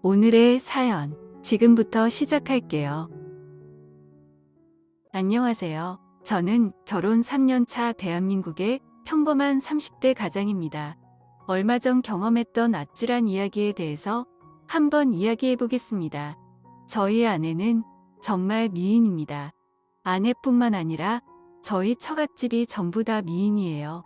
오늘의 사연, 지금부터 시작할게요. 안녕하세요. 저는 결혼 3년 차 대한민국의 평범한 30대 가장입니다. 얼마 전 경험했던 아찔한 이야기에 대해서 한번 이야기해 보겠습니다. 저희 아내는 정말 미인입니다. 아내뿐만 아니라 저희 처갓집이 전부 다 미인이에요.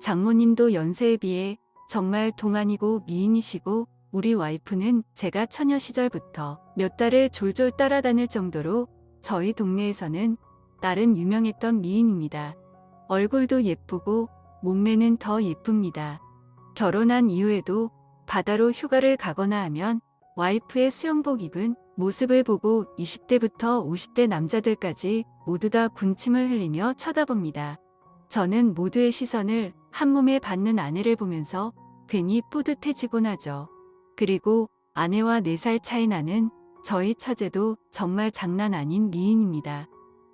장모님도 연세에 비해 정말 동안이고 미인이시고, 우리 와이프는 제가 처녀 시절부터 몇 달을 졸졸 따라다닐 정도로 저희 동네에서는 나름 유명했던 미인입니다. 얼굴도 예쁘고 몸매는 더 예쁩니다. 결혼한 이후에도 바다로 휴가를 가거나 하면 와이프의 수영복 입은 모습을 보고 20대부터 50대 남자들까지 모두 다 군침을 흘리며 쳐다봅니다. 저는 모두의 시선을 한 몸에 받는 아내를 보면서 괜히 뿌듯해지곤 하죠. 그리고 아내와 4살 차이 나는 저희 처제도 정말 장난 아닌 미인입니다.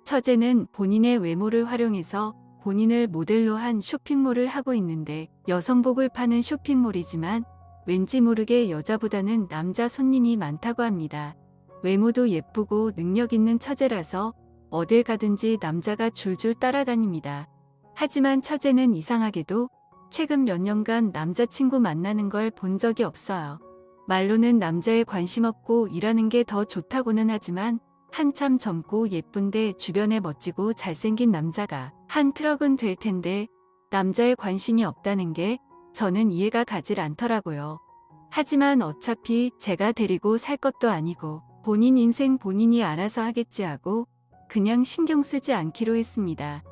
처제는 본인의 외모를 활용해서 본인을 모델로 한 쇼핑몰을 하고 있는데, 여성복을 파는 쇼핑몰이지만 왠지 모르게 여자보다는 남자 손님이 많다고 합니다. 외모도 예쁘고 능력 있는 처제라서 어딜 가든지 남자가 줄줄 따라다닙니다. 하지만 처제는 이상하게도 최근 몇 년간 남자친구 만나는 걸 본 적이 없어요. 말로는 남자에 관심 없고 일하는 게 더 좋다고는 하지만, 한참 젊고 예쁜데 주변에 멋지고 잘생긴 남자가 한 트럭은 될 텐데 남자에 관심이 없다는 게 저는 이해가 가질 않더라고요. 하지만 어차피 제가 데리고 살 것도 아니고 본인 인생 본인이 알아서 하겠지 하고 그냥 신경 쓰지 않기로 했습니다.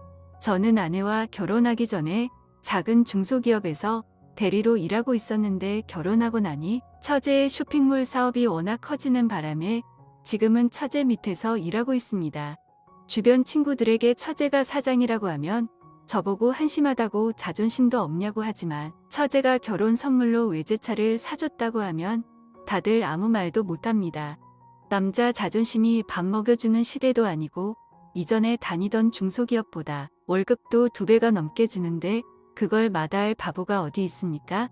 저는 아내와 결혼하기 전에 작은 중소기업에서 대리로 일하고 있었는데, 결혼하고 나니 처제의 쇼핑몰 사업이 워낙 커지는 바람에 지금은 처제 밑에서 일하고 있습니다. 주변 친구들에게 처제가 사장이라고 하면 저보고 한심하다고 자존심도 없냐고 하지만, 처제가 결혼 선물로 외제차를 사줬다고 하면 다들 아무 말도 못합니다. 남자 자존심이 밥 먹여주는 시대도 아니고, 이전에 다니던 중소기업보다 월급도 2배가 넘게 주는데 그걸 마다할 바보가 어디 있습니까?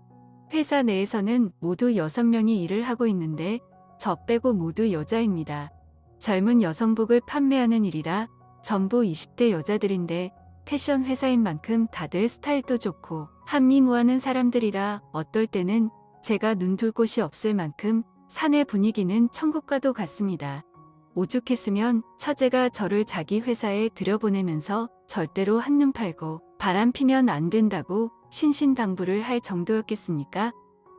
회사 내에서는 모두 6명이 일을 하고 있는데 저 빼고 모두 여자입니다. 젊은 여성복을 판매하는 일이라 전부 20대 여자들인데, 패션 회사인 만큼 다들 스타일도 좋고 한미모하는 사람들이라 어떨 때는 제가 눈둘 곳이 없을 만큼 사내 분위기는 천국과도 같습니다. 오죽했으면 처제가 저를 자기 회사에 들여보내면서 절대로 한눈 팔고 바람 피면 안 된다고 신신당부를 할 정도였겠습니까?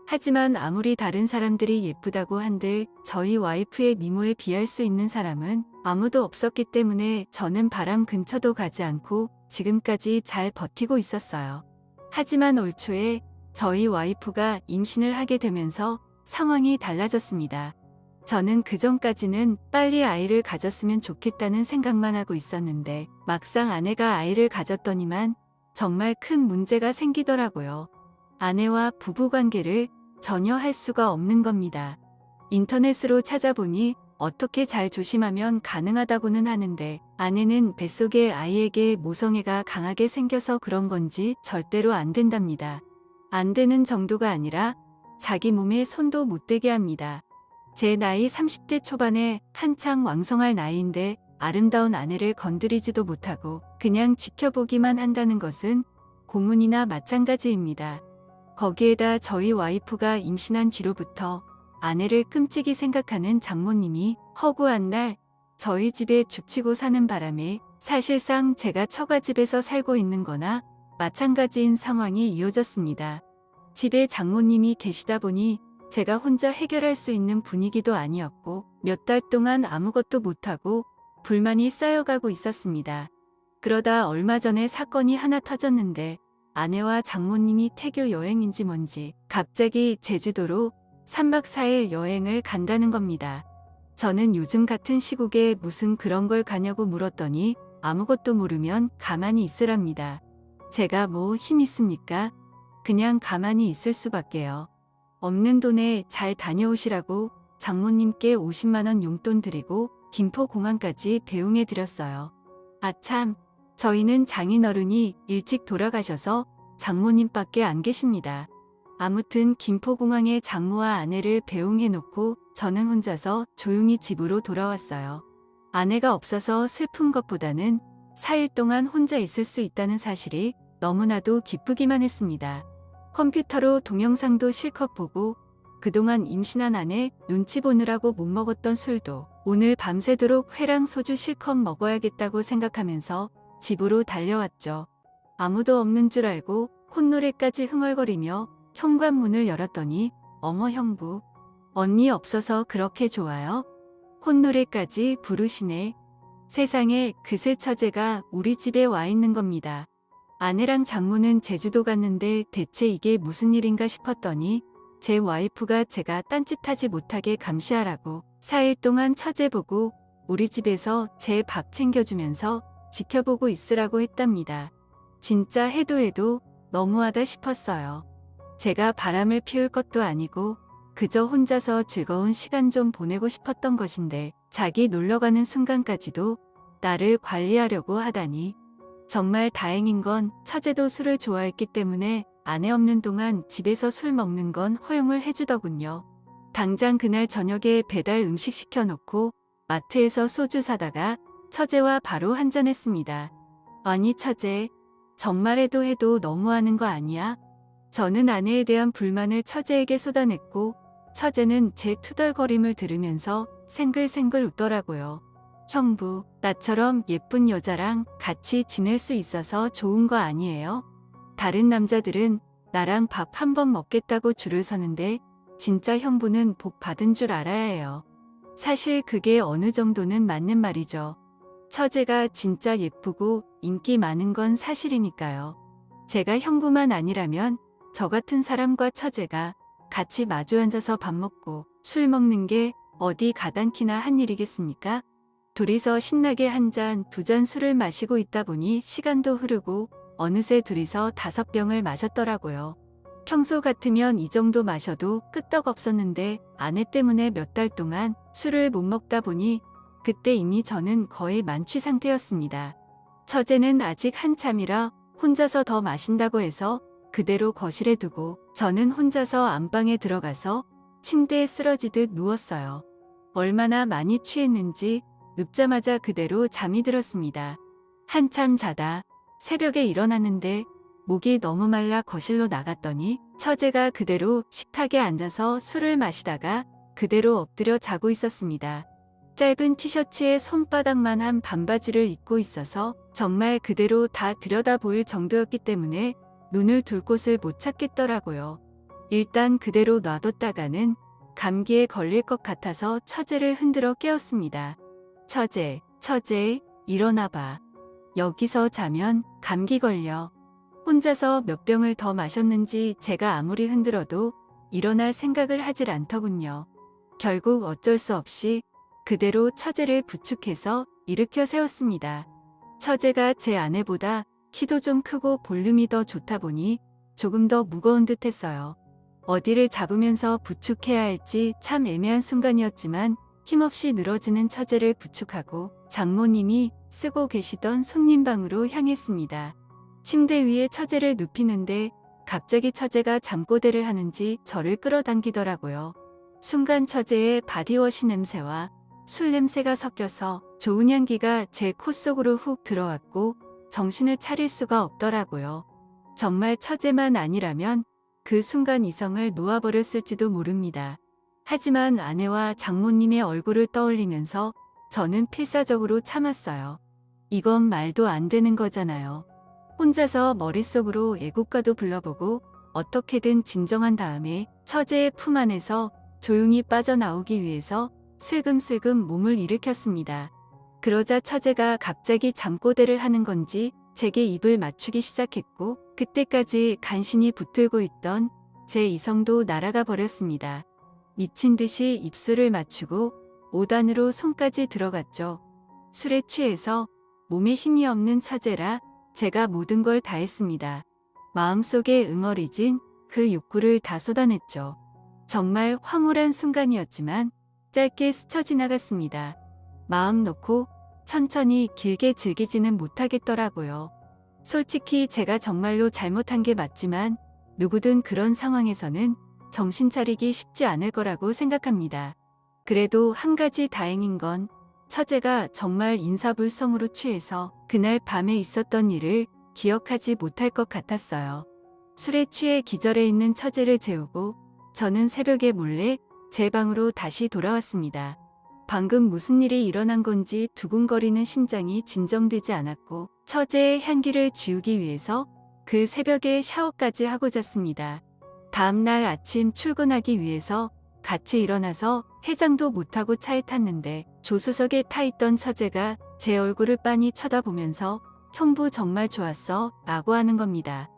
하지만 아무리 다른 사람들이 예쁘다고 한들 저희 와이프의 미모에 비할 수 있는 사람은 아무도 없었기 때문에 저는 바람 근처도 가지 않고 지금까지 잘 버티고 있었어요. 하지만 올 초에 저희 와이프가 임신을 하게 되면서 상황이 달라졌습니다. 저는 그전까지는 빨리 아이를 가졌으면 좋겠다는 생각만 하고 있었는데, 막상 아내가 아이를 가졌더니만 정말 큰 문제가 생기더라고요. 아내와 부부관계를 전혀 할 수가 없는 겁니다. 인터넷으로 찾아보니 어떻게 잘 조심하면 가능하다고는 하는데, 아내는 뱃속의 아이에게 모성애가 강하게 생겨서 그런 건지 절대로 안 된답니다. 안 되는 정도가 아니라 자기 몸에 손도 못 대게 합니다. 제 나이 30대 초반에 한창 왕성할 나이인데 아름다운 아내를 건드리지도 못하고 그냥 지켜보기만 한다는 것은 고문이나 마찬가지입니다. 거기에다 저희 와이프가 임신한 뒤로부터 아내를 끔찍이 생각하는 장모님이 허구한 날 저희 집에 죽치고 사는 바람에 사실상 제가 처가집에서 살고 있는 거나 마찬가지인 상황이 이어졌습니다. 집에 장모님이 계시다 보니 제가 혼자 해결할 수 있는 분위기도 아니었고, 몇 달 동안 아무것도 못하고 불만이 쌓여가고 있었습니다. 그러다 얼마 전에 사건이 하나 터졌는데, 아내와 장모님이 태교 여행인지 뭔지 갑자기 제주도로 3박 4일 여행을 간다는 겁니다. 저는 요즘 같은 시국에 무슨 그런 걸 가냐고 물었더니 아무것도 모르면 가만히 있으랍니다. 제가 뭐 힘 있습니까? 그냥 가만히 있을 수밖에요. 없는 돈에 잘 다녀오시라고 장모님께 50만 원 용돈 드리고 김포공항까지 배웅해 드렸어요. 아참, 저희는 장인어른이 일찍 돌아가셔서 장모님밖에 안 계십니다. 아무튼 김포공항에 장모와 아내를 배웅해놓고 저는 혼자서 조용히 집으로 돌아왔어요. 아내가 없어서 슬픈 것보다는 4일 동안 혼자 있을 수 있다는 사실이 너무나도 기쁘기만 했습니다. 컴퓨터로 동영상도 실컷 보고 그동안 임신한 아내 눈치 보느라고 못 먹었던 술도 오늘 밤새도록 회랑 소주 실컷 먹어야겠다고 생각하면서 집으로 달려왔죠. 아무도 없는 줄 알고 콧노래까지 흥얼거리며 현관문을 열었더니 어머 형부, 언니 없어서 그렇게 좋아요? 콧노래까지 부르시네. 세상에 그새 처제가 우리 집에 와 있는 겁니다. 아내랑 장모는 제주도 갔는데 대체 이게 무슨 일인가 싶었더니 제 와이프가 제가 딴짓하지 못하게 감시하라고 4일 동안 처제 보고 우리 집에서 제 밥 챙겨주면서 지켜보고 있으라고 했답니다. 진짜 해도 너무하다 싶었어요. 제가 바람을 피울 것도 아니고 그저 혼자서 즐거운 시간 좀 보내고 싶었던 것인데 자기 놀러가는 순간까지도 나를 관리하려고 하다니. 정말 다행인 건 처제도 술을 좋아했기 때문에 아내 없는 동안 집에서 술 먹는 건 허용을 해주더군요. 당장 그날 저녁에 배달 음식 시켜놓고 마트에서 소주 사다가 처제와 바로 한잔했습니다. 아니 처제, 정말 해도 너무하는 거 아니야? 저는 아내에 대한 불만을 처제에게 쏟아냈고 처제는 제 투덜거림을 들으면서 생글생글 웃더라고요. 형부, 나처럼 예쁜 여자랑 같이 지낼 수 있어서 좋은 거 아니에요? 다른 남자들은 나랑 밥 한 번 먹겠다고 줄을 서는데 진짜 형부는 복 받은 줄 알아야 해요. 사실 그게 어느 정도는 맞는 말이죠. 처제가 진짜 예쁘고 인기 많은 건 사실이니까요. 제가 형부만 아니라면 저 같은 사람과 처제가 같이 마주 앉아서 밥 먹고 술 먹는 게 어디 가당키나 한 일이겠습니까? 둘이서 신나게 한 잔, 두 잔 술을 마시고 있다 보니 시간도 흐르고 어느새 둘이서 5병을 마셨더라고요. 평소 같으면 이 정도 마셔도 끄떡없었는데 아내 때문에 몇 달 동안 술을 못 먹다 보니 그때 이미 저는 거의 만취 상태였습니다. 처제는 아직 한참이라 혼자서 더 마신다고 해서 그대로 거실에 두고 저는 혼자서 안방에 들어가서 침대에 쓰러지듯 누웠어요. 얼마나 많이 취했는지 눕자마자 그대로 잠이 들었습니다. 한참 자다 새벽에 일어났는데 목이 너무 말라 거실로 나갔더니 처제가 그대로 식탁에 앉아서 술을 마시다가 그대로 엎드려 자고 있었습니다. 짧은 티셔츠에 손바닥만한 반바지를 입고 있어서 정말 그대로 다 들여다 보일 정도였기 때문에 눈을 둘 곳을 못 찾겠더라고요. 일단 그대로 놔뒀다가는 감기에 걸릴 것 같아서 처제를 흔들어 깨웠습니다. 처제, 일어나봐. 여기서 자면 감기 걸려. 혼자서 몇 병을 더 마셨는지 제가 아무리 흔들어도 일어날 생각을 하질 않더군요. 결국 어쩔 수 없이 그대로 처제를 부축해서 일으켜 세웠습니다. 처제가 제 아내보다 키도 좀 크고 볼륨이 더 좋다 보니 조금 더 무거운 듯 했어요. 어디를 잡으면서 부축해야 할지 참 애매한 순간이었지만 힘없이 늘어지는 처제를 부축하고 장모님이 쓰고 계시던 손님방으로 향했습니다. 침대 위에 처제를 눕히는데 갑자기 처제가 잠꼬대를 하는지 저를 끌어당기더라고요. 순간 처제의 바디워시 냄새와 술 냄새가 섞여서 좋은 향기가 제 코 속으로 훅 들어왔고 정신을 차릴 수가 없더라고요. 정말 처제만 아니라면 그 순간 이성을 놓아버렸을지도 모릅니다. 하지만 아내와 장모님의 얼굴을 떠올리면서 저는 필사적으로 참았어요. 이건 말도 안 되는 거잖아요. 혼자서 머릿속으로 애국가도 불러보고 어떻게든 진정한 다음에 처제의 품 안에서 조용히 빠져나오기 위해서 슬금슬금 몸을 일으켰습니다. 그러자 처제가 갑자기 잠꼬대를 하는 건지 제게 입을 맞추기 시작했고 그때까지 간신히 붙들고 있던 제 이성도 날아가 버렸습니다. 미친 듯이 입술을 맞추고 5단으로 손까지 들어갔죠. 술에 취해서 몸에 힘이 없는 처제라 제가 모든 걸 다했습니다. 마음속에 응어리진 그 욕구를 다 쏟아냈죠. 정말 황홀한 순간이었지만 짧게 스쳐 지나갔습니다. 마음 놓고 천천히 길게 즐기지는 못하겠더라고요. 솔직히 제가 정말로 잘못한 게 맞지만 누구든 그런 상황에서는 정신 차리기 쉽지 않을 거라고 생각합니다. 그래도 한 가지 다행인 건 처제가 정말 인사불성으로 취해서 그날 밤에 있었던 일을 기억하지 못할 것 같았어요. 술에 취해 기절해 있는 처제를 재우고 저는 새벽에 몰래 제 방으로 다시 돌아왔습니다. 방금 무슨 일이 일어난 건지 두근거리는 심장이 진정되지 않았고 처제의 향기를 지우기 위해서 그 새벽에 샤워까지 하고 잤습니다. 다음날 아침 출근하기 위해서 같이 일어나서 해장도 못하고 차에 탔는데 조수석에 타 있던 처제가 제 얼굴을 빤히 쳐다보면서 형부 정말 좋았어 라고 하는 겁니다.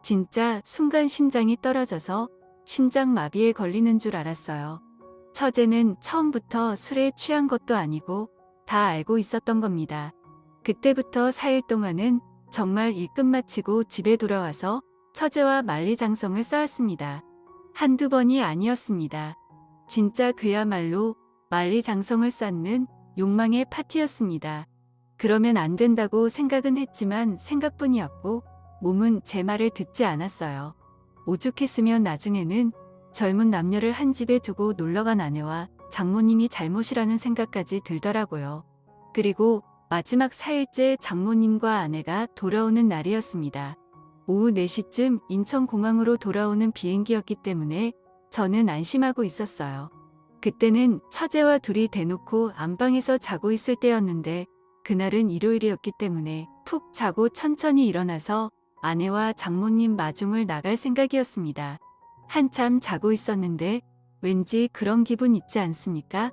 진짜 순간 심장이 떨어져서 심장마비에 걸리는 줄 알았어요. 처제는 처음부터 술에 취한 것도 아니고 다 알고 있었던 겁니다. 그때부터 4일 동안은 정말 일 끝마치고 집에 돌아와서 처제와 만리장성을 쌓았습니다. 한두 번이 아니었습니다. 진짜 그야말로 만리장성을 쌓는 욕망의 파티였습니다. 그러면 안 된다고 생각은 했지만 생각뿐이었고 몸은 제 말을 듣지 않았어요. 오죽했으면 나중에는 젊은 남녀를 한 집에 두고 놀러간 아내와 장모님이 잘못이라는 생각까지 들더라고요. 그리고 마지막 4일째 장모님과 아내가 돌아오는 날이었습니다. 오후 4시쯤 인천공항으로 돌아오는 비행기였기 때문에 저는 안심하고 있었어요. 그때는 처제와 둘이 대놓고 안방에서 자고 있을 때였는데 그날은 일요일이었기 때문에 푹 자고 천천히 일어나서 아내와 장모님 마중을 나갈 생각이었습니다. 한참 자고 있었는데 왠지 그런 기분 있지 않습니까?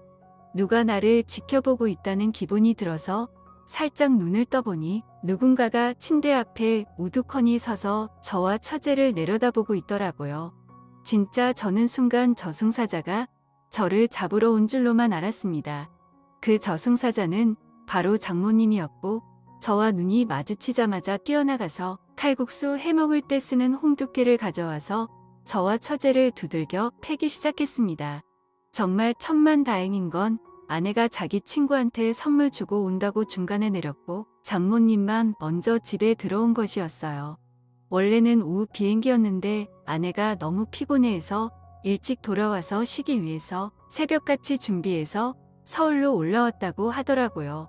누가 나를 지켜보고 있다는 기분이 들어서 살짝 눈을 떠보니 누군가가 침대 앞에 우두커니 서서 저와 처제를 내려다보고 있더라고요. 진짜 저는 순간 저승사자가 저를 잡으러 온 줄로만 알았습니다. 그 저승사자는 바로 장모님이었고 저와 눈이 마주치자마자 뛰어나가서 칼국수 해먹을 때 쓰는 홍두깨를 가져와서 저와 처제를 두들겨 패기 시작했습니다. 정말 천만다행인 건 아내가 자기 친구한테 선물 주고 온다고 중간에 내렸고 장모님만 먼저 집에 들어온 것이었어요. 원래는 오후 비행기였는데 아내가 너무 피곤해해서 일찍 돌아와서 쉬기 위해서 새벽같이 준비해서 서울로 올라왔다고 하더라고요.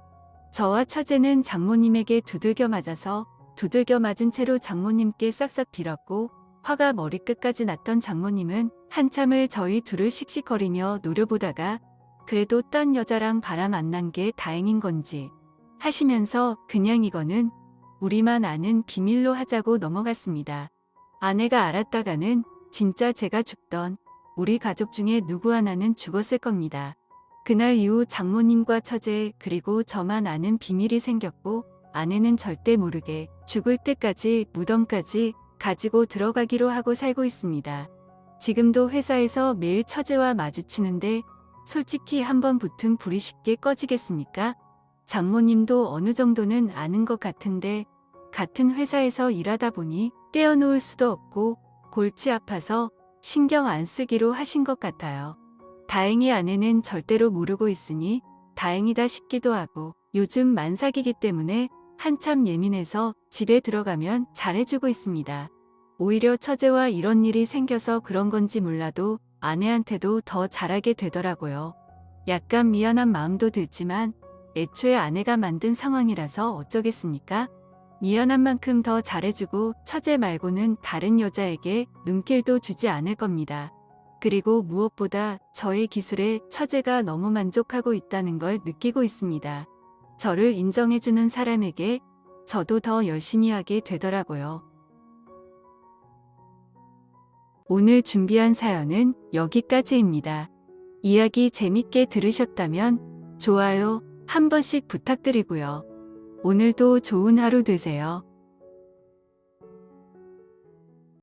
저와 처제는 장모님에게 두들겨 맞아서 두들겨 맞은 채로 장모님께 싹싹 빌었고 화가 머리끝까지 났던 장모님은 한참을 저희 둘을 씩씩거리며 노려보다가 그래도 딴 여자랑 바람 안 난 게 다행인 건지 하시면서 그냥 이거는 우리만 아는 비밀로 하자고 넘어갔습니다. 아내가 알았다가는 진짜 제가 죽던 우리 가족 중에 누구 하나는 죽었을 겁니다. 그날 이후 장모님과 처제 그리고 저만 아는 비밀이 생겼고 아내는 절대 모르게 죽을 때까지 무덤까지 가지고 들어가기로 하고 살고 있습니다. 지금도 회사에서 매일 처제와 마주치는데 솔직히 한번 붙은 불이 쉽게 꺼지겠습니까? 장모님도 어느 정도는 아는 것 같은데 같은 회사에서 일하다 보니 떼어놓을 수도 없고 골치 아파서 신경 안 쓰기로 하신 것 같아요. 다행히 아내는 절대로 모르고 있으니 다행이다 싶기도 하고 요즘 만삭이기 때문에 한참 예민해서 집에 들어가면 잘해주고 있습니다. 오히려 처제와 이런 일이 생겨서 그런 건지 몰라도 아내한테도 더 잘하게 되더라고요. 약간 미안한 마음도 들지만 애초에 아내가 만든 상황이라서 어쩌겠습니까? 미안한 만큼 더 잘해주고 처제 말고는 다른 여자에게 눈길도 주지 않을 겁니다. 그리고 무엇보다 저의 기술에 처제가 너무 만족하고 있다는 걸 느끼고 있습니다. 저를 인정해주는 사람에게 저도 더 열심히 하게 되더라고요. 오늘 준비한 사연은 여기까지입니다. 이야기 재밌게 들으셨다면 좋아요 한 번씩 부탁드리고요. 오늘도 좋은 하루 되세요.